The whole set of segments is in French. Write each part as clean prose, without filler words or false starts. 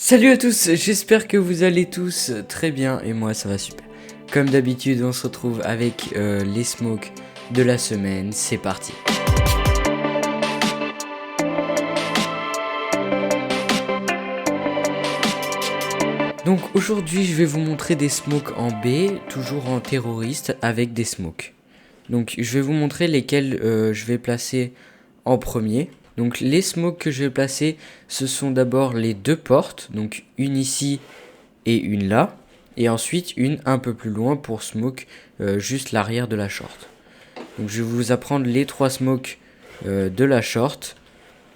Salut à tous, j'espère que vous allez tous très bien et moi ça va super. Comme d'habitude on se retrouve avec les smokes de la semaine, c'est parti. Donc aujourd'hui je vais vous montrer des smokes en B, toujours en terroriste avec des smokes. Donc je vais vous montrer lesquels je vais placer en premier. Donc les smokes que je vais placer, ce sont d'abord les deux portes, donc une ici et une là, et ensuite une un peu plus loin pour smoke juste l'arrière de la short. Donc je vais vous apprendre les trois smokes de la short,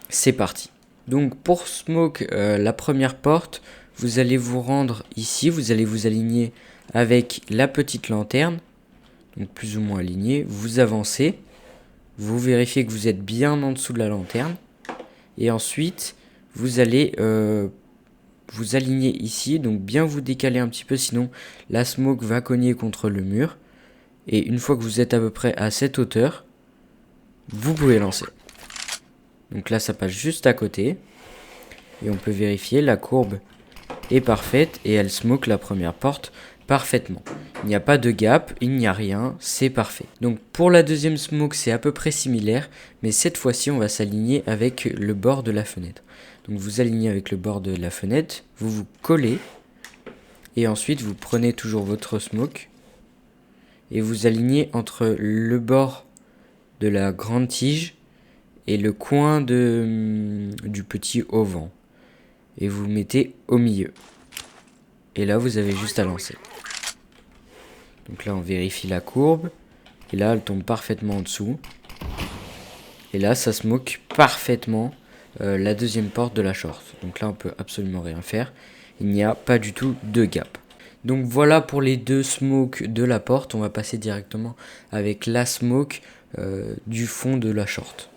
c'est parti. Donc pour smoke la première porte, vous allez vous rendre ici, vous allez vous aligner avec la petite lanterne, donc plus ou moins aligné, vous avancez, vous vérifiez que vous êtes bien en dessous de la lanterne, et ensuite vous allez vous aligner ici, donc bien vous décaler un petit peu, sinon la smoke va cogner contre le mur, et une fois que vous êtes à peu près à cette hauteur, vous pouvez lancer. Donc là ça passe juste à côté, et on peut vérifier, la courbe est parfaite, et elle smoke la première porte parfaitement. Il n'y a pas de gap, il n'y a rien, c'est parfait. Donc pour la deuxième smoke, c'est à peu près similaire, mais cette fois-ci, on va s'aligner avec le bord de la fenêtre. Donc vous alignez avec le bord de la fenêtre, vous vous collez, et ensuite vous prenez toujours votre smoke, et vous alignez entre le bord de la grande tige et le coin du petit auvent. Et vous mettez au milieu. Et là, vous avez juste à lancer. Donc là, on vérifie la courbe. Et là, elle tombe parfaitement en dessous. Et là, ça smoke parfaitement la deuxième porte de la short. Donc là, on peut absolument rien faire. Il n'y a pas du tout de gap. Donc voilà pour les deux smokes de la porte. On va passer directement avec la smoke du fond de la short.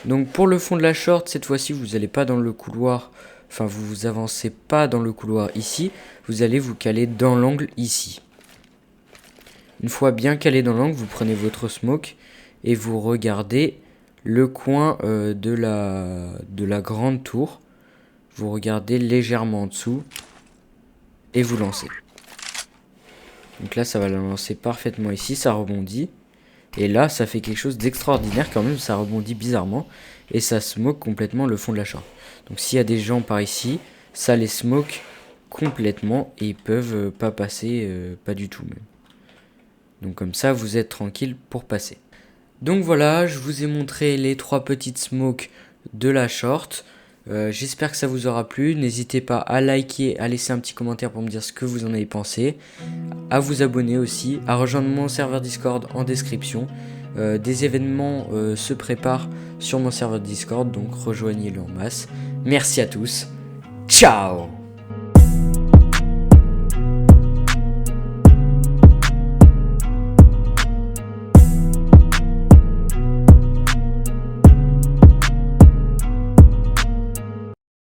Donc pour le fond de la short, cette fois-ci, vous n'allez pas dans le couloir. Enfin, vous vous avancez pas dans le couloir ici. Vous allez vous caler dans l'angle ici. Une fois bien calé dans l'angle, vous prenez votre smoke et vous regardez le coin de la grande tour. Vous regardez légèrement en dessous et vous lancez. Donc là, ça va la lancer parfaitement ici, ça rebondit. Et là, ça fait quelque chose d'extraordinaire quand même, ça rebondit bizarrement. Et ça smoke complètement le fond de la short. Donc s'il y a des gens par ici, ça les smoke complètement et ils peuvent pas passer, pas du tout même. Donc comme ça, vous êtes tranquille pour passer. Donc voilà, je vous ai montré les trois petites smokes de la short. J'espère que ça vous aura plu. N'hésitez pas à liker, à laisser un petit commentaire pour me dire ce que vous en avez pensé. À vous abonner aussi, à rejoindre mon serveur Discord en description. Des événements se préparent sur mon serveur Discord, donc rejoignez-le en masse. Merci à tous. Ciao!